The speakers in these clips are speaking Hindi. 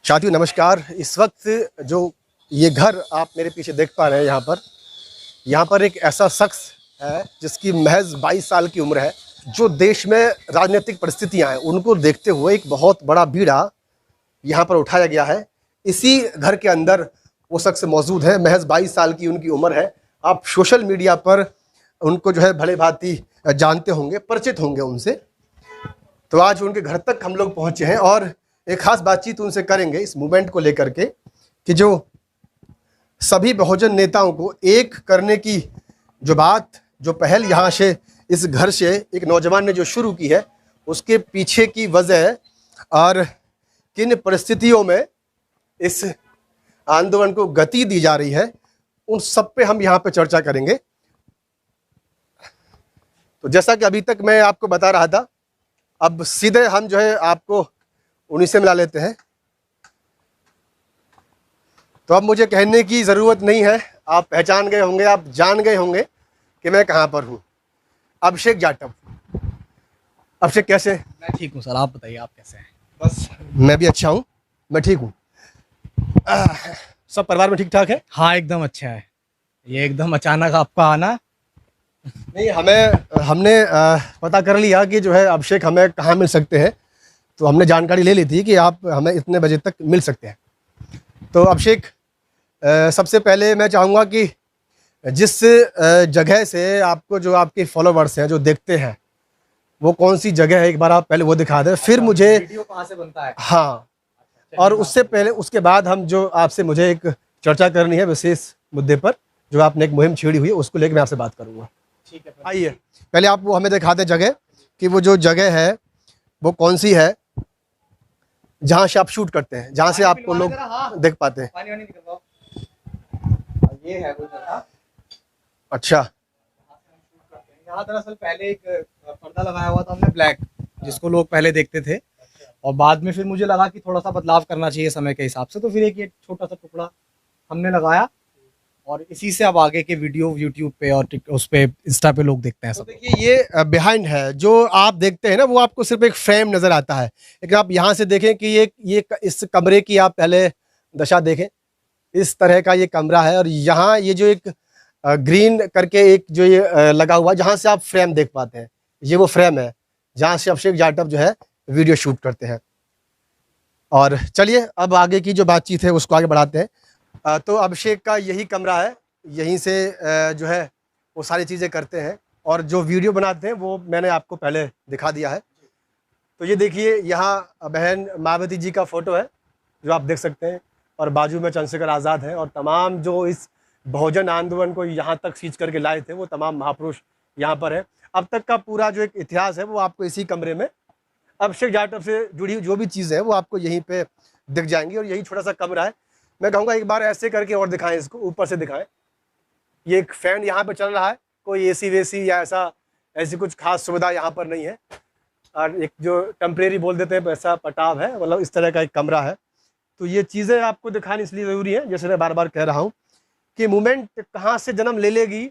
साथियों नमस्कार। इस वक्त जो ये घर आप मेरे पीछे देख पा रहे हैं, यहाँ पर एक ऐसा शख्स है जिसकी महज 22 साल की उम्र है। जो देश में राजनीतिक परिस्थितियां हैं उनको देखते हुए एक बहुत बड़ा बीड़ा यहाँ पर उठाया गया है। इसी घर के अंदर वो शख्स मौजूद है। महज 22 साल की उनकी उम्र है। आप सोशल मीडिया पर उनको जो है भले भांति जानते होंगे, परिचित होंगे उनसे। तो आज उनके घर तक हम लोग पहुँचे हैं और एक खास बातचीत उनसे करेंगे इस मूवमेंट को लेकर के कि जो सभी बहुजन नेताओं को एक करने की जो पहल यहाँ से, इस घर से एक नौजवान ने जो शुरू की है, उसके पीछे की वजह और किन परिस्थितियों में इस आंदोलन को गति दी जा रही है, उन सब पे हम यहाँ पे चर्चा करेंगे। तो जैसा कि अभी तक मैं आपको बता रहा था, अब सीधे हम जो है आपको उन्हीं से मिला लेते हैं। तो अब मुझे कहने की ज़रूरत नहीं है, आप पहचान गए होंगे, आप जान गए होंगे कि मैं कहाँ पर हूँ। अभिषेक जाटव। अभिषेक कैसे? मैं ठीक हूँ सर, आप बताइए आप कैसे हैं? बस मैं भी अच्छा हूँ, मैं ठीक हूँ। सब परिवार में ठीक ठाक है? हाँ एकदम अच्छा है। ये एकदम अचानक आपका आना। नहीं, हमने पता कर लिया कि जो है अभिषेक हमें कहाँ मिल सकते हैं, तो हमने जानकारी ले ली थी कि आप हमें इतने बजे तक मिल सकते हैं। तो अभिषेक, सबसे पहले मैं चाहूँगा कि जिस जगह से आपको, जो आपके फॉलोवर्स हैं जो देखते हैं, वो कौन सी जगह है, एक बार आप पहले वो दिखा दें, फिर मुझे वीडियो कहाँ से बनता है। हाँ, और उससे पहले, उसके बाद हम जो आपसे मुझे एक चर्चा करनी है विशेष मुद्दे पर, जो आपने एक मुहिम छेड़ी हुई है, उसको लेकर मैं आपसे बात करूँगा। ठीक है, आइए पहले आप वो हमें दिखा दें जगह, कि वो जो जगह है वो कौन सी है जहाँ से आप शूट करते हैं, जहाँ से आपको लोग देख पाते हैं। पानी वानी निकलवाओ। ये है वो जगह। अच्छा, यहाँ दरअसल पहले एक पर्दा लगाया हुआ था हमने, ब्लैक, जिसको लोग पहले देखते थे, और बाद में फिर मुझे लगा कि थोड़ा सा बदलाव करना चाहिए समय के हिसाब से, तो फिर एक ये छोटा सा टुकड़ा हमने लगाया, और इसी से अब आगे के वीडियो यूट्यूब पे और उस पे इंस्टा पे लोग देखते हैं तो सब। देखिए ये बिहाइंड है, जो आप देखते हैं ना, वो आपको सिर्फ एक फ्रेम नज़र आता है, लेकिन आप यहाँ से देखें कि ये इस कमरे की आप पहले दशा देखें। इस तरह का ये कमरा है, और यहाँ ये जो एक ग्रीन करके एक जो ये लगा हुआ है, जहाँ से आप फ्रेम देख पाते हैं, ये वो फ्रेम है जहाँ से अभिषेक जाटव जो है वीडियो शूट करते हैं। और चलिए अब आगे की जो बातचीत है उसको आगे बढ़ाते हैं। तो अभिषेक का यही कमरा है, यहीं से जो है वो सारी चीज़ें करते हैं, और जो वीडियो बनाते हैं वो मैंने आपको पहले दिखा दिया है। तो ये देखिए, यहाँ बहन मायावती जी का फ़ोटो है जो आप देख सकते हैं, और बाजू में चंद्रशेखर आज़ाद है, और तमाम जो इस बहुजन आंदोलन को यहाँ तक खींच करके लाए थे वो तमाम महापुरुष यहाँ पर है। अब तक का पूरा जो एक इतिहास है वो आपको इसी कमरे में, अभिषेक जाटव से जुड़ी जो भी चीज़ें हैं वो आपको यहीं पे दिख जाएंगी। और यही छोटा सा कमरा है। मैं कहूँगा एक बार ऐसे करके और दिखाएं, इसको ऊपर से दिखाएं। ये एक फ़ैन यहाँ पे चल रहा है, कोई एसी वेसी या ऐसी कुछ खास सुविधा यहाँ पर नहीं है, और एक जो टेम्परेरी बोल देते हैं वैसा पटाव है, मतलब इस तरह का एक कमरा है। तो ये चीज़ें आपको दिखानी इसलिए ज़रूरी है, जैसे मैं बार बार कह रहा हूँ कि मूवमेंट कहाँ से जन्म ले लेगी,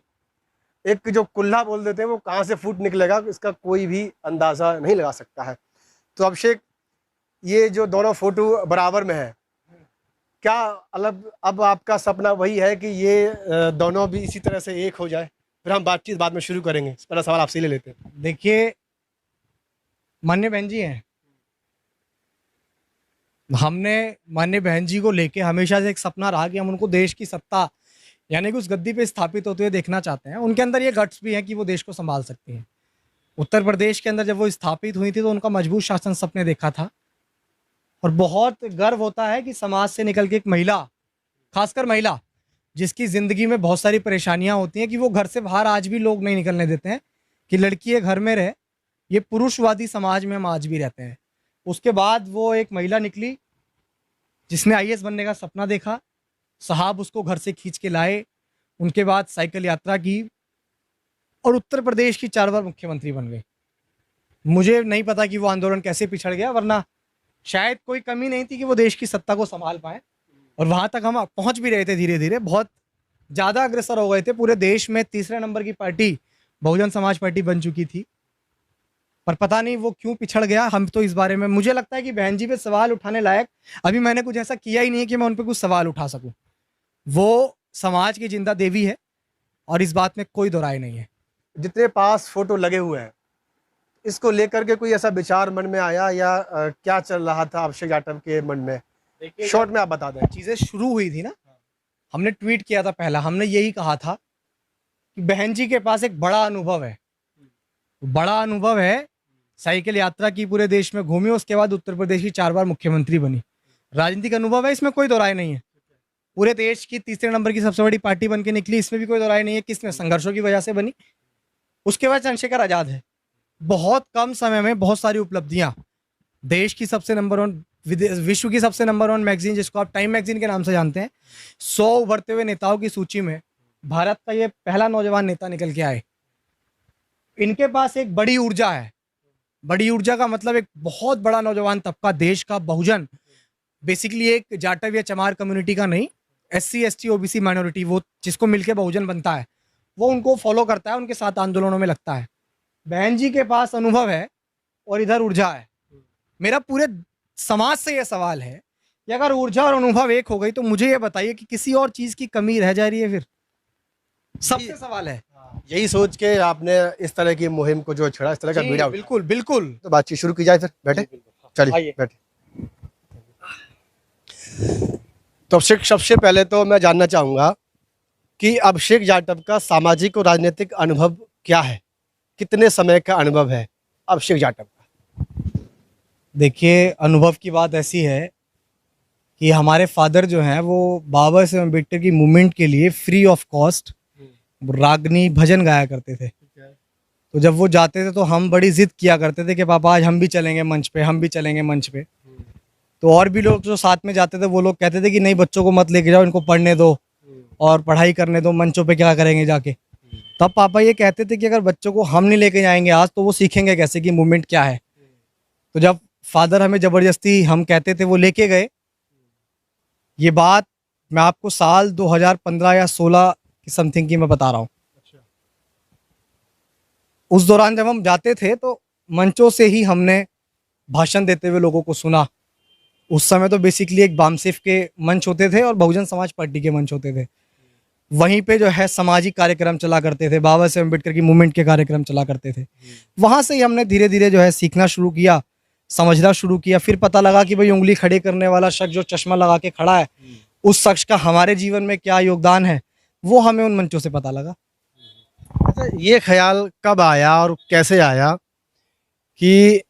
एक जो कुल्ला बोल देते हैं वो कहाँ से फूट निकलेगा, इसका कोई भी अंदाज़ा नहीं लगा सकता है। तो अभिषेक, ये जो दोनों फोटो बराबर में है, क्या अलग, अब आपका सपना वही है कि ये दोनों भी इसी तरह से एक हो जाए? फिर हम बातचीत बाद में शुरू करेंगे, पहला सवाल आपसे ले लेते हैं। देखिए, माननीय बहन जी हैं, हमने माननीय बहन जी को लेके हमेशा से एक सपना रहा कि हम उनको देश की सत्ता, यानी कि उस गद्दी पे स्थापित होते हुए देखना चाहते हैं। उनके अंदर ये गट्स भी हैं कि वो देश को संभाल सकती हैं। उत्तर प्रदेश के अंदर जब वो स्थापित हुई थी तो उनका मजबूत शासन सबने देखा था, और बहुत गर्व होता है कि समाज से निकल के एक महिला, खासकर महिला जिसकी ज़िंदगी में बहुत सारी परेशानियां होती हैं, कि वो घर से बाहर आज भी लोग नहीं निकलने देते हैं कि लड़की ये घर में रहे। ये पुरुषवादी समाज में हम आज भी रहते हैं। उसके बाद वो एक महिला निकली जिसने आईएएस बनने का सपना देखा, साहब उसको घर से खींच के लाए, उनके बाद साइकिल यात्रा की, और उत्तर प्रदेश की 4 बार मुख्यमंत्री बन गई। मुझे नहीं पता कि वो आंदोलन कैसे पिछड़ गया, वरना शायद कोई कमी नहीं थी कि वो देश की सत्ता को संभाल पाए, और वहाँ तक हम पहुँच भी रहे थे। धीरे धीरे बहुत ज़्यादा अग्रसर हो गए थे। पूरे देश में तीसरे नंबर की पार्टी बहुजन समाज पार्टी बन चुकी थी। पर पता नहीं वो क्यों पिछड़ गया। हम तो इस बारे में, मुझे लगता है कि बहन जी पे सवाल उठाने लायक अभी मैंने कुछ ऐसा किया ही नहीं है कि मैं उन पे कुछ सवाल उठा सकूं। वो समाज की जिंदा देवी है और इस बात में कोई दो राय नहीं है। जितने पास फोटो लगे हुए हैं, इसको लेकर के कोई ऐसा विचार मन में आया या क्या चल रहा था अभिषेक जाटव के मन में? शॉर्ट में आप बता दें। चीजें शुरू हुई थी ना, हमने ट्वीट किया था पहला, हमने यही कहा था कि बहन जी के पास एक बड़ा अनुभव है। बड़ा अनुभव है, साइकिल यात्रा की, पूरे देश में घूमी, उसके बाद उत्तर प्रदेश की 4 बार मुख्यमंत्री बनी। राजनीतिक अनुभव है, इसमें कोई दो राय नहीं है। पूरे देश की तीसरे नंबर की सबसे बड़ी पार्टी बन के निकली, इसमें भी कोई दो राय नहीं है। किसने? संघर्षों की वजह से बनी। उसके बाद चंद्रशेखर आजाद है। बहुत कम समय में बहुत सारी उपलब्धियां, देश की सबसे नंबर 1, विश्व की सबसे नंबर 1 मैगजीन, जिसको आप टाइम मैगजीन के नाम से जानते हैं, 100 उभरते हुए नेताओं की सूची में भारत का ये पहला नौजवान नेता निकल के आए। इनके पास एक बड़ी ऊर्जा है। बड़ी ऊर्जा का मतलब एक बहुत बड़ा नौजवान तबका, देश का बहुजन, बेसिकली एक जाटव या चमार कम्युनिटी का नहीं, SC ST OBC माइनॉरिटी, वो जिसको मिलके बहुजन बनता है, वो उनको फॉलो करता है, उनके साथ आंदोलनों में लगता है। बहन जी के पास अनुभव है और इधर ऊर्जा है। मेरा पूरे समाज से यह सवाल है कि अगर ऊर्जा और अनुभव एक हो गई तो मुझे ये बताइए कि किसी और चीज की कमी रह जा रही है फिर? सबसे सवाल है। यही सोच के आपने इस तरह की मुहिम को जो छेड़ा, इस तरह का जी, मीडिया, बिल्कुल बिल्कुल। तो बातचीत शुरू की जाए फिर। बैठे, चलिए आइए। बैठे। तो अभिषेक, सबसे पहले तो मैं जानना चाहूंगा कि अभिषेक जाटव का सामाजिक और राजनीतिक अनुभव क्या है? कितने समय का अनुभव है अभिषेक जाटव का? देखिए, अनुभव की बात ऐसी है कि हमारे फादर जो हैं वो बाबा साहेब अम्बेडकर की मूवमेंट के लिए फ्री ऑफ कॉस्ट रागनी भजन गाया करते थे। तो जब वो जाते थे तो हम बड़ी जिद किया करते थे कि पापा आज हम भी चलेंगे मंच पे, हम भी चलेंगे मंच पे। तो और भी लोग जो साथ में जाते थे वो लोग कहते थे कि नहीं, बच्चों को मत लेके जाओ, इनको पढ़ने दो और पढ़ाई करने दो, मंचों पे क्या करेंगे जाके। तब पापा ये कहते थे कि अगर बच्चों को हम नहीं लेके जाएंगे आज तो वो सीखेंगे कैसे कि मूवमेंट क्या है। तो जब फादर हमें ज़बरदस्ती, हम कहते थे, वो लेके गए। ये बात मैं आपको साल 2015 या 16 की समथिंग की मैं बता रहा हूँ। उस दौरान जब हम जाते थे तो मंचों से ही हमने भाषण देते हुए लोगों को सुना। उस समय तो बेसिकली एक बामसेफ के मंच होते थे और बहुजन समाज पार्टी के मंच होते थे। वहीं पे जो है सामाजिक कार्यक्रम चला करते थे, बाबा साहेब अम्बेडकर की मूवमेंट के कार्यक्रम चला करते थे। वहाँ से ही हमने धीरे धीरे जो है सीखना शुरू किया, समझना शुरू किया। फिर पता लगा कि भाई उंगली खड़े करने वाला शख्स जो चश्मा लगा के खड़ा है, उस शख्स का हमारे जीवन में क्या योगदान है, वो हमें उन मंचों से पता लगा। अच्छा, ये ख्याल कब आया और कैसे आया कि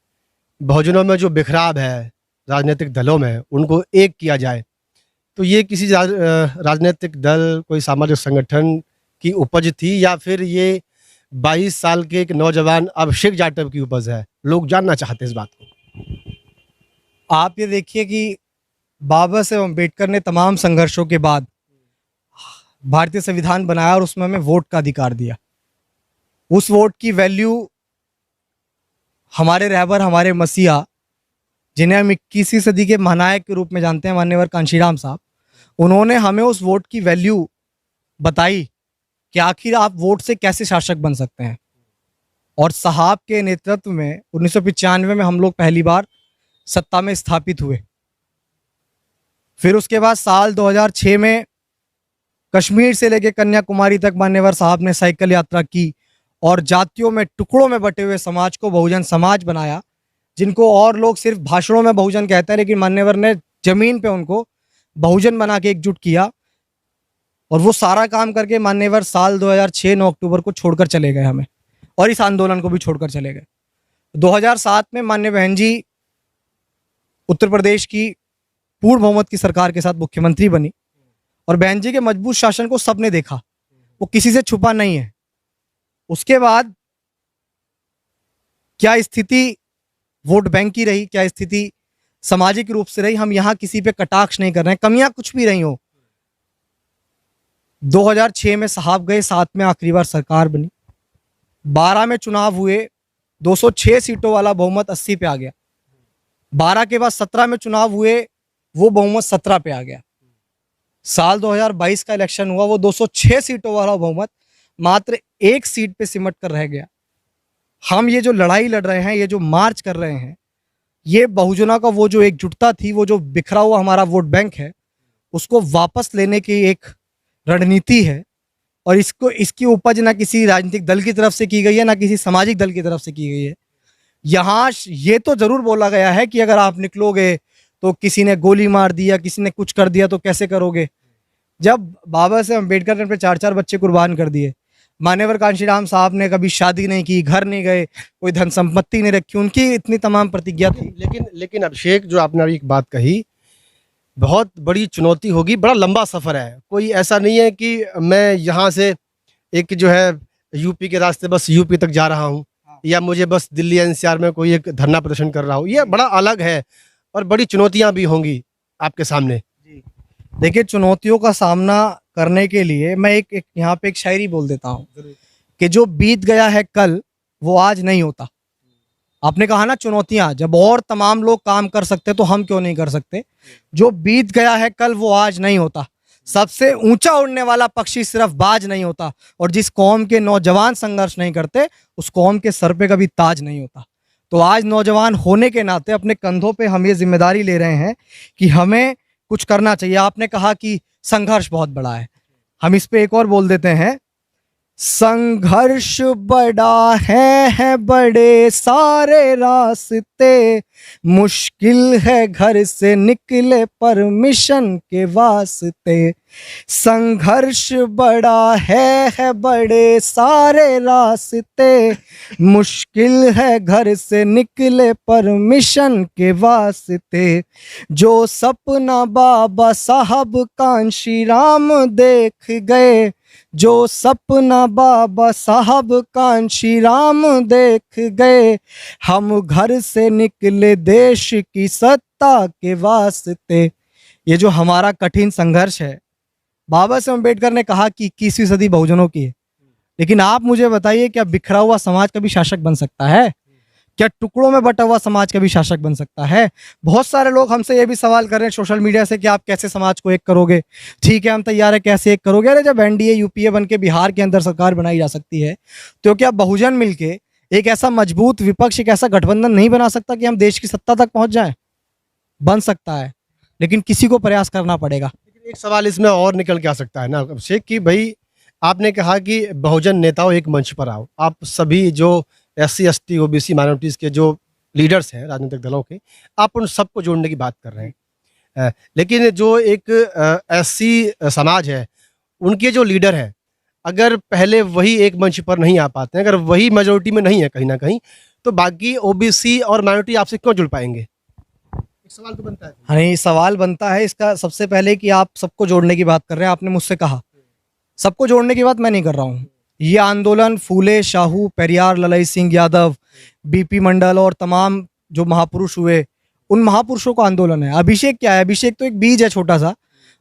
बहुजनों में जो बिखराव है राजनीतिक दलों में, उनको एक किया जाए? तो ये किसी राजनीतिक दल, कोई सामाजिक संगठन की उपज थी या फिर ये 22 साल के एक नौजवान अभिषेक जाटव की उपज है? लोग जानना चाहते हैं इस बात को। आप ये देखिए कि बाबा साहेब अम्बेडकर ने तमाम संघर्षों के बाद भारतीय संविधान बनाया और उसमें हमें वोट का अधिकार दिया। उस वोट की वैल्यू हमारे रहबर, हमारे मसीहा, जिन्हें हम 21वीं सदी के महानायक के रूप में जानते हैं, मान्यवर कांशीराम साहब, उन्होंने हमें उस वोट की वैल्यू बताई कि आखिर आप वोट से कैसे शासक बन सकते हैं। और साहब के नेतृत्व में 1995 में हम लोग पहली बार सत्ता में स्थापित हुए। फिर उसके बाद साल 2006 में कश्मीर से लेकर कन्याकुमारी तक मान्यवर साहब ने साइकिल यात्रा की और जातियों में, टुकड़ों में बटे हुए समाज को बहुजन समाज बनाया, जिनको और लोग सिर्फ भाषणों में बहुजन कहते हैं, लेकिन मान्यवर ने जमीन पे उनको बहुजन बना के एकजुट किया। और वो सारा काम करके मान्यवर साल 2006 9 अक्टूबर को छोड़कर चले गए हमें, और इस आंदोलन को भी छोड़कर चले गए। 2007 में माननीय बहन जी उत्तर प्रदेश की पूर्ण बहुमत की सरकार के साथ मुख्यमंत्री बनी और बहन जी के मजबूत शासन को सबने देखा, वो किसी से छुपा नहीं है। उसके बाद क्या स्थिति वोट बैंक की रही, क्या स्थिति सामाजिक रूप से रही, हम यहाँ किसी पे कटाक्ष नहीं कर रहे हैं, कमियां कुछ भी रही हो। 2006 में साहब गए, 7 में आखिरी बार सरकार बनी, 12 में चुनाव हुए, 206 सीटों वाला बहुमत 80 पे आ गया। 12 के बाद 17 में चुनाव हुए, वो बहुमत 17 पे आ गया। साल 2022 का इलेक्शन हुआ, वो 206 सीटों वाला बहुमत मात्र 1 सीट पे सिमट कर रह गया। हम ये जो लड़ाई लड़ रहे हैं, ये जो मार्च कर रहे हैं, ये बहुजनों का वो जो एकजुटता थी, वो जो बिखरा हुआ हमारा वोट बैंक है, उसको वापस लेने की एक रणनीति है। और इसको इसकी उपज ना किसी राजनीतिक दल की तरफ से की गई है, ना किसी सामाजिक दल की तरफ से की गई है। यहाँ ये तो जरूर बोला गया है कि अगर आप निकलोगे तो किसी ने गोली मार दिया, किसी ने कुछ कर दिया तो कैसे करोगे। जब बाबा साहेब अम्बेडकर ने अपने 4-4 बच्चे कुर्बान कर दिए, मान्यवर कांशीराम साहब ने कभी शादी नहीं की, घर नहीं गए, कोई धन संपत्ति नहीं रखी, उनकी इतनी तमाम प्रतिज्ञा थी। लेकिन अभिषेक, जो आपने अभी एक बात कही, बहुत बड़ी चुनौती होगी, बड़ा लंबा सफ़र है। कोई ऐसा नहीं है कि मैं यहाँ से एक जो है यूपी के रास्ते बस यूपी तक जा रहा हूँ, या मुझे बस दिल्ली एनसीआर में कोई एक धरना प्रदर्शन कर रहा हूँ। ये बड़ा अलग है और बड़ी चुनौतियाँ भी होंगी आपके सामने। देखिए, चुनौतियों का सामना करने के लिए मैं एक यहाँ पे एक शायरी बोल देता हूँ कि जो बीत गया है कल वो आज नहीं होता। आपने कहा ना चुनौतियां, जब और तमाम लोग काम कर सकते तो हम क्यों नहीं कर सकते। जो बीत गया है कल वो आज नहीं होता। सबसे ऊंचा उड़ने वाला पक्षी सिर्फ बाज नहीं होता, और जिस कौम के नौजवान संघर्ष नहीं करते उस कौम के सर पे कभी ताज नहीं होता। तो आज नौजवान होने के नाते अपने कंधों पे हम ये जिम्मेदारी ले रहे हैं कि हमें कुछ करना चाहिए। आपने कहा कि संघर्ष बहुत बड़ा है, हम इस पे एक और बोल देते हैं, संघर्ष बड़ा है बड़े सारे रास्ते, मुश्किल है घर से निकले परमिशन के वास्ते। संघर्ष बड़ा है बड़े सारे रास्ते, मुश्किल है घर से निकले परमिशन के वास्ते। जो सपना बाबा साहब कांशीराम देख गए, जो सपना बाबा साहब कांशीराम देख गए, हम घर से निकले देश की सत्ता के वास्ते। ये जो हमारा कठिन संघर्ष है, बाबा साहब अम्बेडकर ने कहा कि 21वीं सदी बहुजनों की है, लेकिन आप मुझे बताइए, क्या बिखरा हुआ समाज कभी शासक बन सकता है? क्या टुकड़ों में बटा हुआ समाज कभी शासक बन सकता है? बहुत सारे लोग हमसे ये भी सवाल कर रहे हैं सोशल मीडिया से कि आप कैसे समाज को एक करोगे। ठीक है, हम तैयार है, कैसे एक करोगे? अरे जब एनडीए यूपीए बन के बिहार के अंदर सरकार बनाई जा सकती है, तो क्या बहुजन मिलके एक ऐसा मजबूत विपक्ष, एक ऐसा गठबंधन नहीं बना सकता कि हम देश की सत्ता तक पहुंच जाए? बन सकता है, लेकिन किसी को प्रयास करना पड़ेगा। एक सवाल इसमें और निकल के आ सकता है ना अभिषेक, कि भाई आपने कहा कि बहुजन नेताओं एक मंच पर आओ, आप सभी जो SC ST OBC माइनॉरिटीज़ के जो लीडर्स हैं राजनीतिक दलों के, आप उन सबको जोड़ने की बात कर रहे हैं। लेकिन जो एक SC समाज है, उनके जो लीडर हैं, अगर पहले वही एक मंच पर नहीं आ पाते हैं, अगर वही मेजोरिटी में नहीं है कहीं ना कहीं, तो बाकी OBC और माइनॉरिटी आपसे क्यों जुड़ पाएंगे? एक सवाल तो बनता है। हाँ, ये सवाल बनता है इसका सबसे पहले कि आप सबको जोड़ने की बात कर रहे हैं। आपने मुझसे कहा सबको जोड़ने की बात मैं नहीं कर रहा हूँ। ये आंदोलन फूले शाहू, पेरियार, ललाई सिंह यादव, BP मंडल और तमाम जो महापुरुष हुए, उन महापुरुषों का आंदोलन है। अभिषेक क्या है? अभिषेक तो एक बीज है छोटा सा,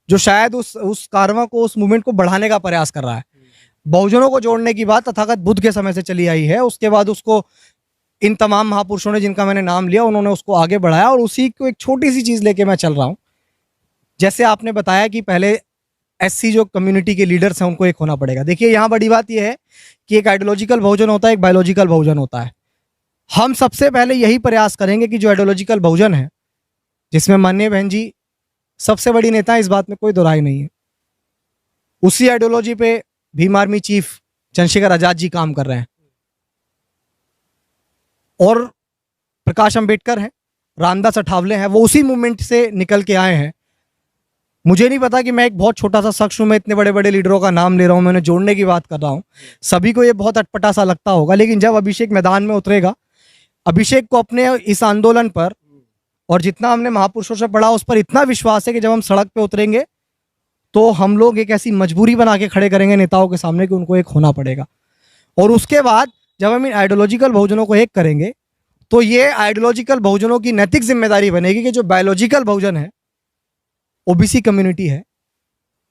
जो शायद उस कारवा को, उस मूवमेंट को बढ़ाने का प्रयास कर रहा है। बहुजनों को जोड़ने की बात तथागत बुद्ध के समय से चली आई है। उसके बाद उसको इन तमाम महापुरुषों ने, जिनका मैंने नाम लिया, उन्होंने उसको आगे बढ़ाया, और उसी को एक छोटी सी चीज़ लेके मैं चल रहा हूँ। जैसे आपने बताया कि पहले SC जो कम्युनिटी के लीडर्स हैं उनको एक होना पड़ेगा। देखिए, यहाँ बड़ी बात यह है कि एक आइडियोलॉजिकल बहुजन होता है, एक बायोलॉजिकल बहुजन होता है। हम सबसे पहले यही प्रयास करेंगे कि जो आइडियोलॉजिकल बहुजन है, जिसमें माननीय बहन जी सबसे बड़ी नेता है, इस बात में कोई दोहराई नहीं है, उसी आइडियोलॉजी पे भीम आर्मी चीफ चंद्रशेखर आजाद जी काम कर रहे हैं, और प्रकाश अंबेडकर हैं, रामदास अठावले हैं, वो उसी मूवमेंट से निकल के आए हैं। मुझे नहीं पता कि मैं एक बहुत छोटा सा शख्स हूँ, मैं इतने बड़े बड़े लीडरों का नाम ले रहा हूँ, मैंने जोड़ने की बात कर रहा हूँ। सभी को ये बहुत अटपटा सा लगता होगा, लेकिन जब अभिषेक मैदान में उतरेगा, अभिषेक को अपने इस आंदोलन पर और जितना हमने महापुरुषों से पढ़ा उस पर इतना विश्वास है कि जब हम सड़क पे उतरेंगे तो हम लोग एक ऐसी मजबूरी बना के खड़े करेंगे नेताओं के सामने कि उनको एक होना पड़ेगा। और उसके बाद जब हम इन आइडियोलॉजिकल बहुजनों को एक करेंगे, तो ये आइडियोलॉजिकल बहुजनों की नैतिक जिम्मेदारी बनेगी कि जो बायोलॉजिकल बहुजन है, OBC कम्युनिटी है,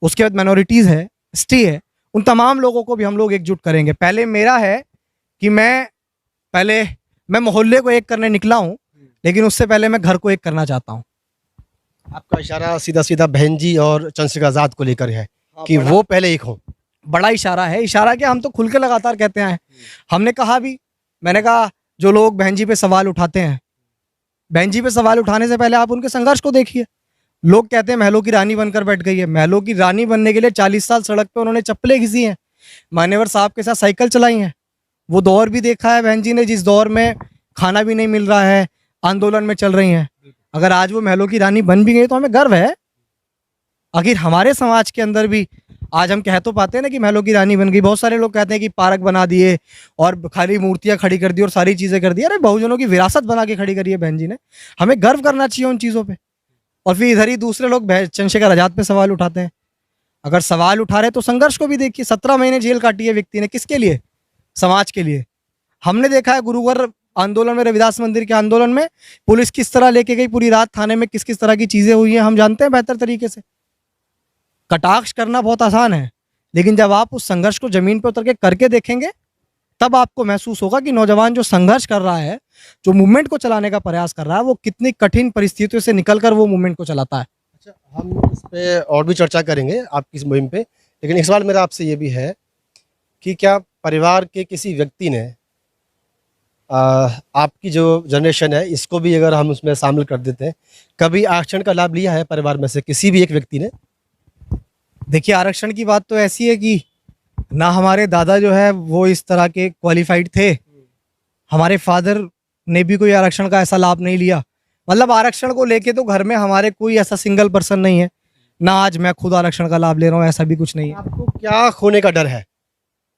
उसके बाद माइनॉरिटीज़ है, ST है, उन तमाम लोगों को भी हम लोग एकजुट करेंगे। पहले मेरा है कि मैं मोहल्ले को एक करने निकला हूँ, लेकिन उससे पहले मैं घर को एक करना चाहता हूँ। आपका इशारा सीधा सीधा बहन जी और चंद्रशेखर आजाद को लेकर है कि वो पहले एक हो। बड़ा इशारा है। इशारा क्या, हम तो खुल के लगातार कहते हैं। हमने कहा भी मैंने कहा जो लोग बहन जी पे सवाल उठाते हैं, बहन जी पे सवाल उठाने से पहले आप उनके संघर्ष को देखिए। लोग कहते हैं महलों की रानी बनकर बैठ गई है। महलों की रानी बनने के लिए 40 साल सड़क पे उन्होंने चप्पलें घिसी हैं, मान्यवर साहब के साथ साइकिल चलाई हैं। वो दौर भी देखा है बहन जी ने, जिस दौर में खाना भी नहीं मिल रहा है, आंदोलन में चल रही हैं। अगर आज वो महलों की रानी बन भी गई तो हमें गर्व है। आखिर हमारे समाज के अंदर भी आज हम कह तो पाते हैं ना कि महलों की रानी बन गई। बहुत सारे लोग कहते हैं कि पार्क बना दिए और खाली मूर्तियां खड़ी कर दी और सारी चीजें कर दी। अरे बहुजनों की विरासत बना के खड़ी करी है बहन जी ने, हमें गर्व करना चाहिए उन चीजों पे। और फिर इधर ही दूसरे लोग चंद्रशेखर आजाद पे सवाल उठाते हैं। अगर सवाल उठा रहे तो संघर्ष को भी देखिए। 17 महीने जेल काटी है व्यक्ति ने, किसके लिए? समाज के लिए। हमने देखा है गुरुवर आंदोलन में, रविदास मंदिर के आंदोलन में पुलिस किस तरह लेके गई, पूरी रात थाने में किस किस तरह की चीजें हुई हैं, हम जानते हैं बेहतर तरीके से। कटाक्ष करना बहुत आसान है, लेकिन जब आप उस संघर्ष को जमीन पर उतर के करके देखेंगे तब आपको महसूस होगा कि नौजवान जो संघर्ष कर रहा है, जो मूवमेंट को चलाने का प्रयास कर रहा है, वो कितनी कठिन परिस्थितियों से निकलकर वो मूवमेंट को चलाता है। अच्छा, हम इस पे और भी चर्चा करेंगे आपकी इस मुहिम पे, लेकिन एक सवाल मेरा आपसे ये भी है कि क्या परिवार के किसी व्यक्ति ने आपकी जो जनरेशन है इसको भी अगर हम उसमें शामिल कर देते हैं, कभी आरक्षण का लाभ लिया है परिवार में से किसी भी एक व्यक्ति ने? देखिए, आरक्षण की बात तो ऐसी है कि ना हमारे दादा जो है वो इस तरह के क्वालिफाइड थे, हमारे फादर ने भी कोई आरक्षण का ऐसा लाभ नहीं लिया। मतलब आरक्षण को लेके तो घर में हमारे कोई ऐसा सिंगल पर्सन नहीं है, ना आज मैं खुद आरक्षण का लाभ ले रहा हूँ, ऐसा भी कुछ नहीं है। आपको क्या खोने का डर है?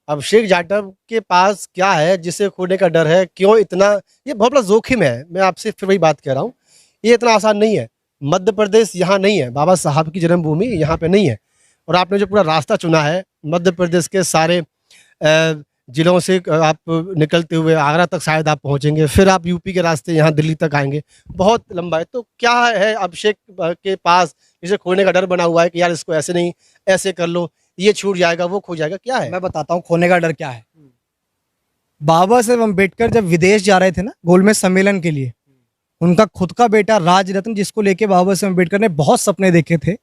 अभिषेक जाटव के पास क्या है जिसे खोने का डर है? क्यों इतना, ये बहुत बड़ा जोखिम है। मैं आपसे फिर वही बात कह रहा हूँ, ये इतना आसान नहीं है। मध्य प्रदेश यहाँ नहीं है, बाबा साहब की जन्मभूमि यहाँ पे नहीं है, और आपने जो पूरा रास्ता चुना है मध्य प्रदेश के सारे जिलों से आप निकलते हुए आगरा तक शायद आप पहुँचेंगे, फिर आप यूपी के रास्ते यहाँ दिल्ली तक आएंगे, बहुत लंबा है। तो क्या है अभिषेक के पास जिसे खोने का डर बना हुआ है कि यार इसको ऐसे नहीं, ऐसे कर लो, ये छूट जाएगा, वो खो जाएगा? क्या है? मैं बताता हूँ खोने का डर क्या है। बाबा साहेब अम्बेडकर जब विदेश जा रहे थे ना गोलमेज सम्मेलन के लिए, उनका खुद का बेटा राजरत्न, जिसको लेके बाबा साहेब अम्बेडकर ने बहुत सपने देखे थे,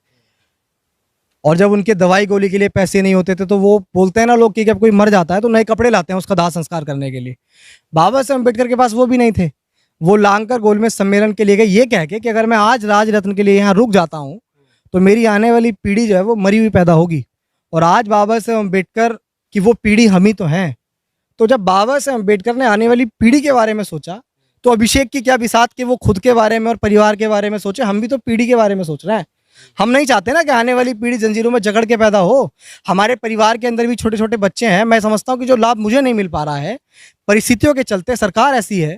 और जब उनके दवाई गोली के लिए पैसे नहीं होते थे तो वो बोलते हैं ना लोग कि जब कोई मर जाता है तो नए कपड़े लाते हैं उसका दाह संस्कार करने के लिए। बाबा साहेब अम्बेडकर के पास वो भी नहीं थे। वो लांकर गोलमेज सम्मेलन के लिए गए ये कह के कि अगर मैं आज राजरत्न के लिए यहाँ रुक जाता हूँ तो मेरी आने वाली पीढ़ी जो है वो मरी हुई पैदा होगी। और आज बाबा साहेब अम्बेडकर की वो पीढ़ी हम ही तो हैं। तो जब बाबा साहेब अम्बेडकर ने आने वाली पीढ़ी के बारे में सोचा तो अभिषेक की क्या बिसात कि वो खुद के बारे में और परिवार के बारे में सोचे। हम भी तो पीढ़ी के बारे में सोच रहे हैं। हम नहीं चाहते ना कि आने वाली पीढ़ी जंजीरों में जकड़ के पैदा हो। हमारे परिवार के अंदर भी छोटे छोटे बच्चे हैं। मैं समझता हूँ कि जो लाभ मुझे नहीं मिल पा रहा है परिस्थितियों के चलते, सरकार ऐसी है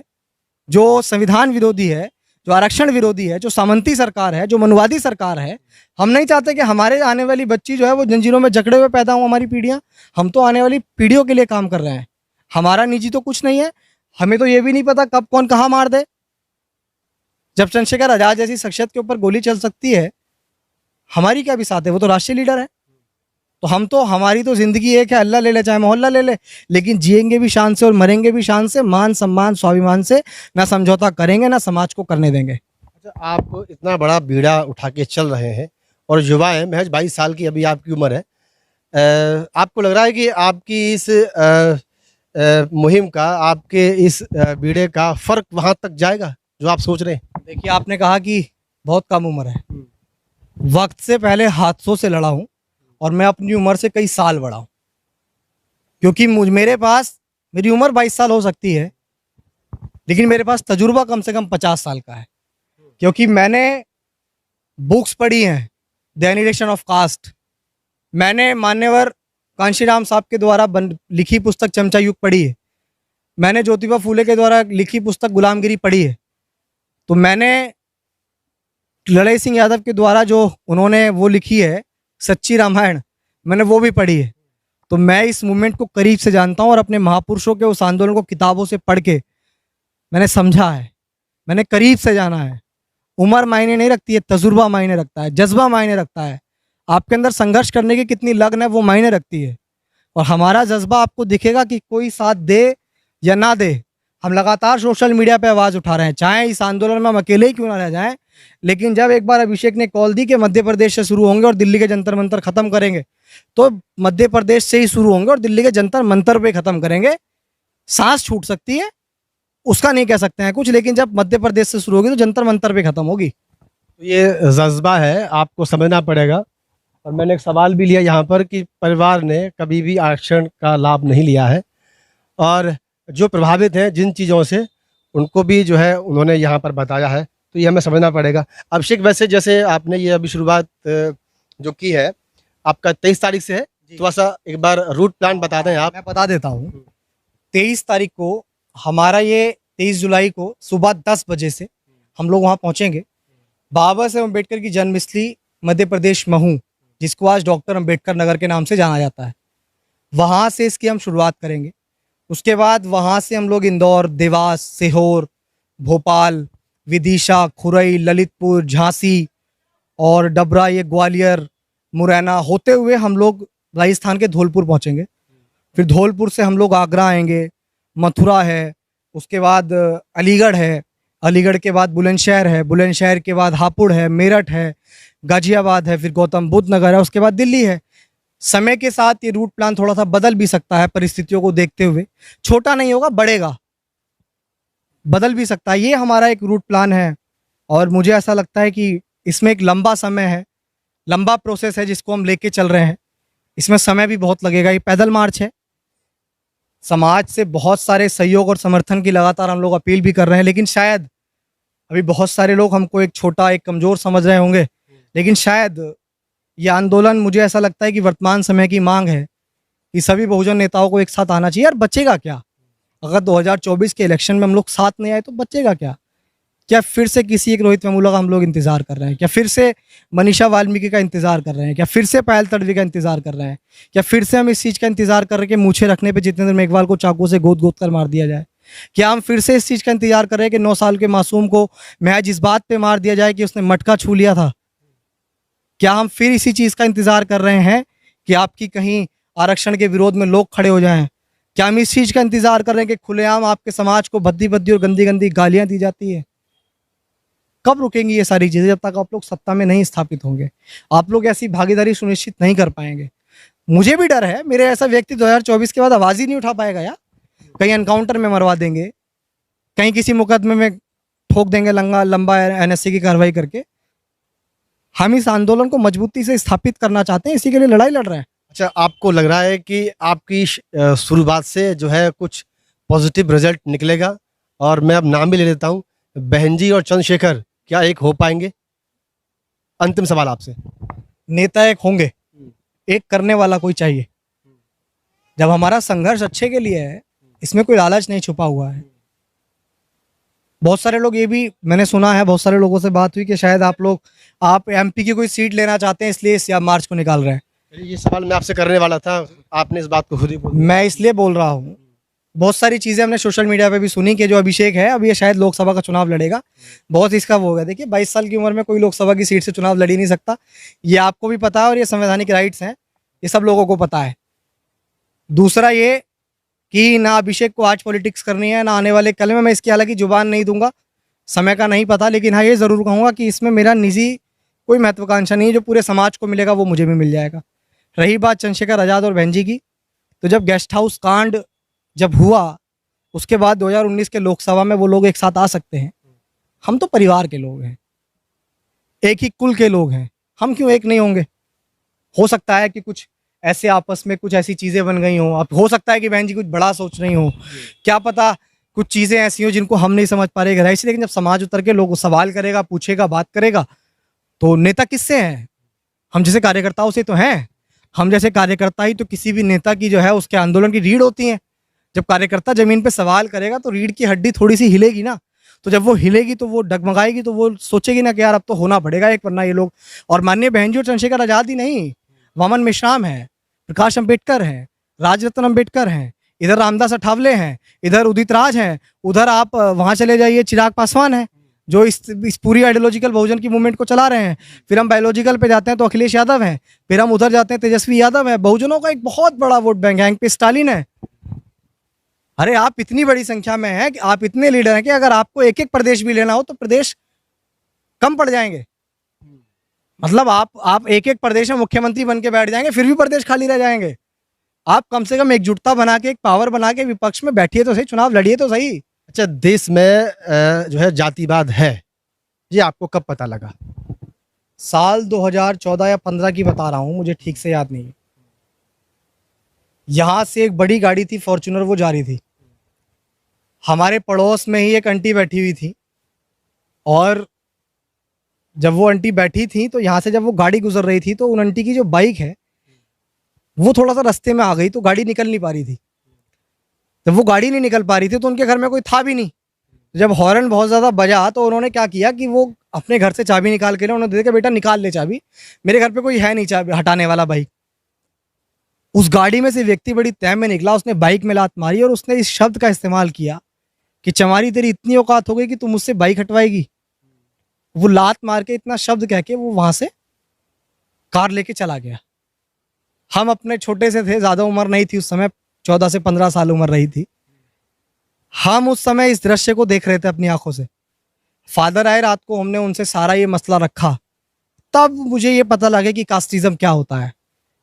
जो संविधान विरोधी है, जो आरक्षण विरोधी है, जो सामंती सरकार है, जो मनुवादी सरकार है। हम नहीं चाहते कि हमारे आने वाली बच्ची जो है वो जंजीरों में जकड़े हुए पैदा हो, हमारी पीढ़ियाँ। हम तो आने वाली पीढ़ियों के लिए काम कर रहे हैं। हमारा निजी तो कुछ नहीं है। हमें तो ये भी नहीं पता कब कौन कहाँ मार दे। जब चंद्रशेखर आजाद जैसी शख्सियत के ऊपर गोली चल सकती है, हमारी क्या बिसात है? वो तो राष्ट्रीय लीडर है। तो हम तो, हमारी तो जिंदगी एक है, अल्लाह ले ले चाहे मोहल्ला ले ले, लेकिन जिएंगे भी शान से और मरेंगे भी शान से, मान सम्मान स्वाभिमान से। ना समझौता करेंगे, ना समाज को करने देंगे। अच्छा, आप इतना बड़ा बीड़ा उठा के चल रहे हैं और युवा हैं, महज 22 साल की अभी आपकी उम्र है। आपको लग रहा है कि आपकी इस मुहिम का, आपके इस बीड़े का फर्क वहां तक जाएगा जो आप सोच रहे हैं? देखिए, आपने कहा कि बहुत कम उम्र है। वक्त से पहले हादसों से लड़ा हूं और मैं अपनी उम्र से कई साल बड़ा हूं, क्योंकि मेरे पास, मेरी उम्र 22 साल हो सकती है लेकिन मेरे पास तजुर्बा कम से कम 50 साल का है। क्योंकि मैंने बुक्स पढ़ी हैं, द एनिलेशन ऑफ कास्ट, मैंने मान्यवर कांशीराम साहब के द्वारा लिखी पुस्तक चमचा युग पढ़ी है, मैंने ज्योतिबा फूले के द्वारा लिखी पुस्तक गुलामगिरी पढ़ी है, तो मैंने लड़ाई सिंह यादव के द्वारा जो उन्होंने वो लिखी है सच्ची रामायण, मैंने वो भी पढ़ी है। तो मैं इस मूवमेंट को करीब से जानता हूँ और अपने महापुरुषों के उस आंदोलन को किताबों से पढ़ के मैंने समझा है, मैंने करीब से जाना है। उम्र मायने नहीं रखती है, तजुर्बा मायने रखता है, जज्बा मायने रखता है। आपके अंदर संघर्ष करने की कितनी लगन है वो मायने रखती है। और हमारा जज्बा आपको दिखेगा कि कोई साथ दे या ना दे। हम लगातार सोशल मीडिया पे आवाज़ उठा रहे हैं, चाहे इस आंदोलन में हम अकेले ही क्यों ना रह जाएं, लेकिन जब एक बार अभिषेक ने कॉल दी कि मध्य प्रदेश से शुरू होंगे और दिल्ली के जंतर मंतर खत्म करेंगे, तो मध्य प्रदेश से ही शुरू होंगे और दिल्ली के जंतर मंतर पे खत्म करेंगे। सांस छूट सकती है, उसका नहीं कह सकते हैं कुछ, लेकिन जब मध्य प्रदेश से शुरू होगी तो जंतर मंतर पे खत्म होगी। तो ये जज्बा है, आपको समझना पड़ेगा। और मैंने एक सवाल भी लिया यहाँ पर कि परिवार ने कभी भी आरक्षण का लाभ नहीं लिया है, और जो प्रभावित हैं जिन चीज़ों से, उनको भी जो है उन्होंने यहाँ पर बताया है, तो ये हमें समझना पड़ेगा। अभिषेक, वैसे जैसे आपने ये अभी शुरुआत जो की है, आपका 23 तारीख से है, थोड़ा सा एक बार रूट प्लान बता दें आप। मैं बता देता हूँ। 23 तारीख को हमारा ये 23 जुलाई को सुबह 10 बजे से हम लोग वहाँ पहुँचेंगे। बाबा साहेब अम्बेडकर की जन्मस्थली मध्य प्रदेश महू, जिसको आज डॉक्टर अम्बेडकर नगर के नाम से जाना जाता है, वहाँ से इसकी हम शुरुआत करेंगे। उसके बाद वहाँ से हम लोग इंदौर, देवास, सीहोर, भोपाल, विदिशा, खुरई, ललितपुर, झांसी और डबरा, ये ग्वालियर, मुरैना होते हुए हम लोग राजस्थान के धौलपुर पहुँचेंगे। फिर धौलपुर से हम लोग आगरा आएंगे, मथुरा है, उसके बाद अलीगढ़ है, अलीगढ़ के बाद बुलंदशहर है, बुलंदशहर के बाद हापुड़ है, मेरठ है, गाजियाबाद है, फिर गौतम बुद्ध नगर है, उसके बाद दिल्ली है। समय के साथ ये रूट प्लान थोड़ा सा बदल भी सकता है, परिस्थितियों को देखते हुए छोटा नहीं होगा, बढ़ेगा, बदल भी सकता है। ये हमारा एक रूट प्लान है और मुझे ऐसा लगता है कि इसमें एक लंबा समय है, लंबा प्रोसेस है जिसको हम लेके चल रहे हैं। इसमें समय भी बहुत लगेगा। ये पैदल मार्च है, समाज से बहुत सारे सहयोग और समर्थन की लगातार हम लोग अपील भी कर रहे हैं, लेकिन शायद अभी बहुत सारे लोग हमको एक छोटा, एक कमज़ोर समझ रहे होंगे, लेकिन शायद ये आंदोलन, मुझे ऐसा लगता है कि वर्तमान समय की मांग है कि सभी बहुजन नेताओं को एक साथ आना चाहिए। यार बचेगा क्या अगर 2024 के इलेक्शन में हम लोग साथ नहीं आए, तो बचेगा क्या? क्या फिर से किसी एक रोहित वेमुला का हम लोग इंतजार कर रहे हैं? क्या फिर से मनीषा वाल्मीकि का इंतजार कर रहे हैं? क्या फिर से पायल तडवी का इंतजार कर रहे हैं? क्या फिर से हम इस चीज़ का इंतजार कर रहे हैं कि मूछे रखने पे जितेंद्र मेघवाल को चाकू से गोद गोद कर मार दिया जाए? क्या हम फिर से इस चीज़ का इंतजार कर रहे हैं कि 9 साल के मासूम को महज इस बात पे मार दिया जाए कि उसने मटका छू लिया था? क्या हम फिर इसी चीज़ का इंतजार कर रहे हैं कि आपकी कहीं आरक्षण के विरोध में लोग खड़े हो जाएं? क्या हम इस चीज़ का इंतजार कर रहे हैं कि खुलेआम आपके समाज को भद्दी भद्दी और गंदी गंदी गालियां दी जाती है? कब रुकेंगी ये सारी चीज़ें? जब तक आप लोग सत्ता में नहीं स्थापित होंगे, आप लोग ऐसी भागीदारी सुनिश्चित नहीं कर पाएंगे। मुझे भी डर है, मेरे ऐसा व्यक्ति 2024 के बाद आवाज़ ही नहीं उठा पाएगा यार। कहीं एनकाउंटर में मरवा देंगे, कहीं किसी मुकदमे में ठोक देंगे लंबा एनएससी की कार्रवाई करके। हम इस आंदोलन को मजबूती से स्थापित करना चाहते हैं, इसी के लिए लड़ाई लड़ रहे हैं। अच्छा, आपको लग रहा है कि आपकी शुरुआत से जो है कुछ पॉजिटिव रिजल्ट निकलेगा? और मैं अब नाम भी ले लेता हूँ, बहन जी और चंद्रशेखर क्या एक हो पाएंगे? अंतिम सवाल आपसे। नेता एक होंगे, एक करने वाला कोई चाहिए। जब हमारा संघर्ष अच्छे के लिए है, इसमें कोई लालच नहीं छुपा हुआ है। बहुत सारे लोग, ये भी मैंने सुना है, बहुत सारे लोगों से बात हुई कि शायद आप एमपी की कोई सीट लेना चाहते हैं, इसलिए इस मार्च को निकाल रहे हैं। ये सवाल मैं आपसे करने वाला था, आपने इस बात को खुद ही बोल दिया। मैं इसलिए बोल रहा हूँ, बहुत सारी चीज़ें हमने सोशल मीडिया पे भी सुनी कि जो अभिषेक है, अब ये शायद लोकसभा का चुनाव लड़ेगा। बहुत इसका वो होगा। देखिए, 22 साल की उम्र में कोई लोकसभा की सीट से चुनाव लड़ ही नहीं सकता, ये आपको भी पता है और ये संवैधानिक राइट्स हैं, ये सब लोगों को पता है। दूसरा ये कि ना अभिषेक को आज पॉलिटिक्स करनी है, ना आने वाले कल में। मैं इसकी हालांकि जुबान नहीं दूंगा, समय का नहीं पता, लेकिन हाँ ये ज़रूर कहूँगा कि इसमें मेरा निजी कोई महत्वाकांक्षा नहीं है। जो पूरे समाज को मिलेगा वो मुझे भी मिल जाएगा। रही बात चंद्रशेखर आज़ाद और बहन जी की, तो जब गेस्ट हाउस कांड जब हुआ, उसके बाद 2019 के लोकसभा में वो लोग एक साथ आ सकते हैं। हम तो परिवार के लोग हैं, एक ही कुल के लोग हैं, हम क्यों एक नहीं होंगे? हो सकता है कि कुछ ऐसे आपस में कुछ ऐसी चीज़ें बन गई हों, अब हो सकता है कि बहन जी कुछ बड़ा सोच रही हों, क्या पता कुछ चीज़ें ऐसी हों जिनको हम नहीं समझ पा रहे गहराई से। लेकिन जब समाज उतर के लोग सवाल करेगा, पूछेगा, बात करेगा, तो नेता किससे हैं? हम जैसे कार्यकर्ताओं से तो हैं। हम जैसे कार्यकर्ता ही तो किसी भी नेता की जो है उसके आंदोलन की रीढ़ होती है। जब कार्यकर्ता जमीन पे सवाल करेगा तो रीढ़ की हड्डी थोड़ी सी हिलेगी ना, तो जब वो हिलेगी तो वो डगमगाएगी, तो वो सोचेगी ना कि यार अब तो होना पड़ेगा एक, वरना ये लोग। और माननीय बहन जी और चंद्रशेखर आज़ाद ही नहीं, वामन मेश्राम है, प्रकाश अंबेडकर हैं, राजरत्न अंबेडकर हैं, इधर रामदास अठावले हैं, इधर उदित राज हैं, उधर आप वहाँ चले जाइए, चिराग पासवान हैं जो इस पूरी आइडियोलॉजिकल बहुजन की मूवमेंट को चला रहे हैं। फिर हम बायोलॉजिकल पे जाते हैं तो अखिलेश यादव हैं, फिर हम उधर जाते हैं तेजस्वी यादव है। बहुजनों का एक बहुत बड़ा वोट बैंक है, पे स्टालिन है। अरे आप इतनी बड़ी संख्या में हैं कि आप इतने लीडर हैं कि अगर आपको एक एक प्रदेश भी लेना हो तो प्रदेश कम पड़ जाएंगे। मतलब आप एक एक प्रदेश में मुख्यमंत्री बन के बैठ जाएंगे, फिर भी प्रदेश खाली रह जाएंगे। आप कम से कम एकजुटता बना के, एक पावर बना के विपक्ष में बैठिए तो सही, चुनाव लड़िए तो सही। अच्छा, देश में जो है जातिवाद है, ये आपको कब पता लगा? साल 2014 या 15 की बता रहा हूँ, मुझे ठीक से याद नहीं है। यहाँ से एक बड़ी गाड़ी थी फॉर्च्यूनर, वो जा रही थी। हमारे पड़ोस में ही एक आंटी बैठी हुई थी, और जब वो आंटी बैठी थी तो यहाँ से जब वो गाड़ी गुजर रही थी तो उन आंटी की जो बाइक है वो थोड़ा सा रास्ते में आ गई, तो गाड़ी निकल नहीं पा रही थी। जब वो गाड़ी नहीं निकल पा रही थी तो उनके घर में कोई था भी नहीं। जब हॉर्न बहुत ज़्यादा बजा तो उन्होंने क्या किया कि वो अपने घर से चाबी निकाल के ना उन्होंने दे दिया, बेटा निकाल ले चाबी, मेरे घर पे कोई है नहीं चाबी हटाने वाला बाइक। उस गाड़ी में से व्यक्ति बड़ी तय में निकला, उसने बाइक में लात मारी और उसने इस शब्द का इस्तेमाल किया कि चमारी तेरी इतनी औकात हो गई कि तू मुझसे बाइक हटवाएगी। वो लात मार के इतना शब्द कह के वो वहां से कार लेके चला गया। हम अपने छोटे से थे, ज़्यादा उम्र नहीं थी उस समय, 14 से 15 साल उम्र रही थी। हम उस समय इस दृश्य को देख रहे थे अपनी आंखों से। फादर आए रात को, हमने उनसे सारा ये मसला रखा, तब मुझे ये पता लगा कि कास्टिज्म क्या होता है,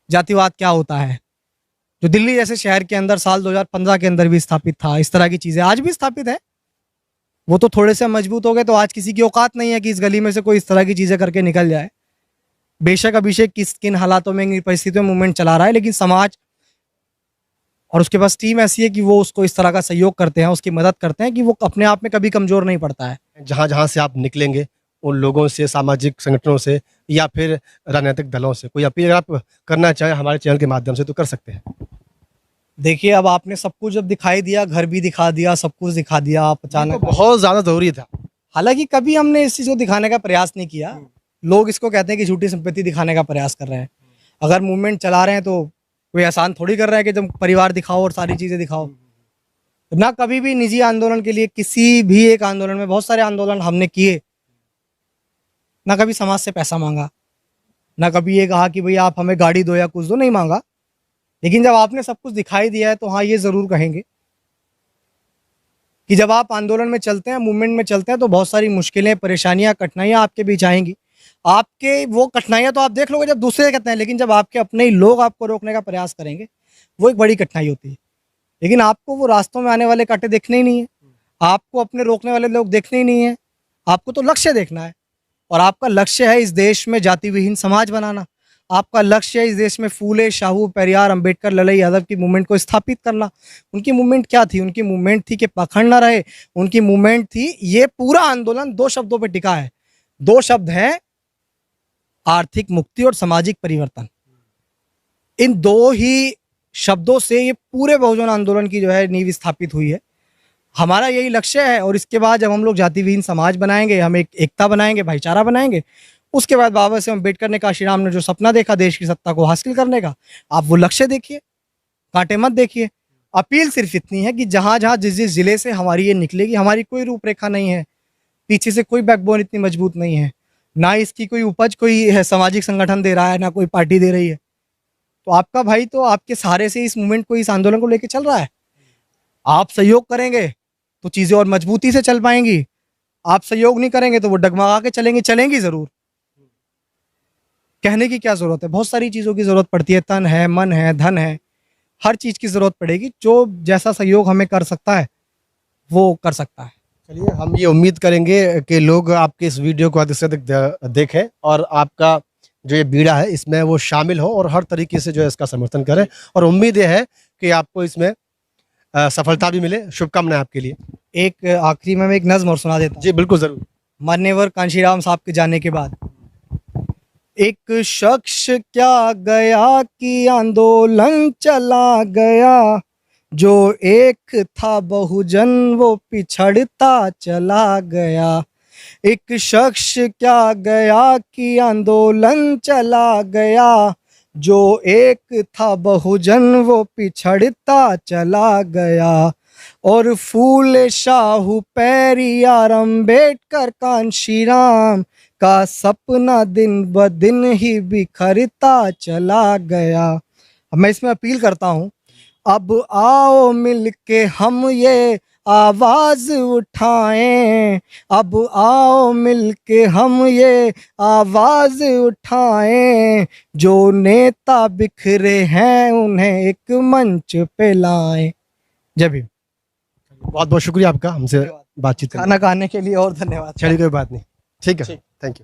जातिवाद क्या होता है, जो दिल्ली जैसे शहर के अंदर साल 2015 के अंदर भी स्थापित था। इस तरह की चीज़ें आज भी स्थापित है। वो तो थोड़े से मजबूत हो गए, तो आज किसी की औकात नहीं है कि इस गली में से कोई इस तरह की चीज़ें करके निकल जाए। बेशक अभिषेक किन हालातों में, परिस्थितियों में मूवमेंट चला रहा है, लेकिन समाज और उसके पास टीम ऐसी है कि वो उसको इस तरह का सहयोग करते हैं, उसकी मदद करते हैं कि वो अपने आप में कभी कमज़ोर नहीं पड़ता है। जहाँ जहाँ से आप निकलेंगे, उन लोगों से, सामाजिक संगठनों से या फिर राजनीतिक दलों से कोई अपील अगर आप करना चाहें हमारे चैनल के माध्यम से तो कर सकते हैं। देखिए, अब आपने सब कुछ जब दिखाई दिया, घर भी दिखा दिया, सब कुछ दिखा दिया, आप तो अचानक बहुत ज़्यादा ज़रूरी था। हालांकि कभी हमने इस चीज़ को दिखाने का प्रयास नहीं किया। लोग इसको कहते हैं कि झूठी संपत्ति दिखाने का प्रयास कर रहे हैं। अगर मूवमेंट चला रहे हैं तो कोई आसान थोड़ी कर रहा है कि तुम परिवार दिखाओ और सारी चीज़ें दिखाओ। ना कभी भी निजी आंदोलन के लिए, किसी भी एक आंदोलन में, बहुत सारे आंदोलन हमने किए, ना कभी समाज से पैसा मांगा, ना कभी ये कहा कि भाई आप हमें गाड़ी दो या कुछ दो, नहीं मांगा। लेकिन जब आपने सब कुछ दिखाई दिया है तो हाँ, ये ज़रूर कहेंगे कि जब आप आंदोलन में चलते हैं, मूवमेंट में चलते हैं, तो बहुत सारी मुश्किलें, परेशानियां, कठिनाइयां आपके बीच आएंगी। आपके वो कठिनाइयां तो आप देख लोगे जब दूसरे कहते हैं, लेकिन जब आपके अपने ही लोग आपको रोकने का प्रयास करेंगे, वो एक बड़ी कठिनाई होती है। लेकिन आपको वो रास्तों में आने वाले कांटे देखने ही नहीं है, आपको अपने रोकने वाले लोग देखने ही नहीं है। आपको तो लक्ष्य देखना है, और आपका लक्ष्य है इस देश में जाति विहीन समाज बनाना। आपका लक्ष्य है इस देश में फूले, शाहू, पेरियार, अंबेडकर, ललई यादव की मूवमेंट को स्थापित करना। उनकी मूवमेंट क्या थी? उनकी मूवमेंट थी कि पाखंड न रहे। उनकी मूवमेंट थी, ये पूरा आंदोलन 2 शब्दों पे टिका है। 2 शब्द हैं, आर्थिक मुक्ति और सामाजिक परिवर्तन। इन 2 ही शब्दों से ये पूरे बहुजन आंदोलन की जो है नींव स्थापित हुई है। हमारा यही लक्ष्य है, और इसके बाद जब हम लोग जाति विहीन समाज बनाएंगे, हम एक एकता बनाएंगे, भाईचारा बनाएंगे, उसके बाद बाबा साहेब अम्बेडकर ने, काशीराम ने जो सपना देखा देश की सत्ता को हासिल करने का, आप वो लक्ष्य देखिए, कांटे मत देखिए। अपील सिर्फ इतनी है कि जहाँ जहाँ जिस जिस जिले से हमारी ये निकलेगी, हमारी कोई रूपरेखा नहीं है, पीछे से कोई बैकबोन इतनी मजबूत नहीं है, ना इसकी कोई उपज कोई है सामाजिक संगठन दे रहा है, ना कोई पार्टी दे रही है। तो आपका भाई तो आपके सहारे से इस मूवमेंट को, इस आंदोलन को लेकर चल रहा है। आप सहयोग करेंगे तो चीज़ें और मजबूती से चल पाएंगी। आप सहयोग नहीं करेंगे तो वो डगमगा के चलेंगी ज़रूर। कहने की क्या ज़रूरत है, बहुत सारी चीज़ों की ज़रूरत पड़ती है, तन है, मन है, धन है, हर चीज़ की ज़रूरत पड़ेगी। जो जैसा सहयोग हमें कर सकता है वो कर सकता है। चलिए, हम ये उम्मीद करेंगे कि लोग आपके इस वीडियो को अधिक से अधिक देखें और आपका जो ये बीड़ा है इसमें वो शामिल हो और हर तरीके से जो है इसका समर्थन करें, और उम्मीद ये है कि आपको इसमें सफलता भी मिले। शुभकामनाएं आपके लिए। एक आखिरी में मैं एक नज़्म और सुना देता हूँ। जी बिल्कुल, ज़रूर। मान्यवर कांशीराम साहब के जाने के बाद, एक शख्स क्या गया कि आंदोलन चला गया, जो एक था बहुजन वो पिछड़ता चला गया। एक शख्स क्या गया कि आंदोलन चला गया, जो एक था बहुजन वो पिछड़ता चला गया। और फूले, शाहू, पेरियार, अंबेडकर, कांशीराम का सपना दिन ब दिन ही बिखरता चला गया। अब मैं इसमें अपील करता हूँ, अब आओ मिलके हम ये आवाज उठाएं, अब आओ मिलके हम ये आवाज उठाएं, जो नेता बिखरे हैं उन्हें एक मंच पे लाएं। जय भीम। बहुत बहुत शुक्रिया आपका हमसे बातचीत करने खाना खाने के लिए और धन्यवाद। चलिए कोई बात नहीं, ठीक है, थैंक यू।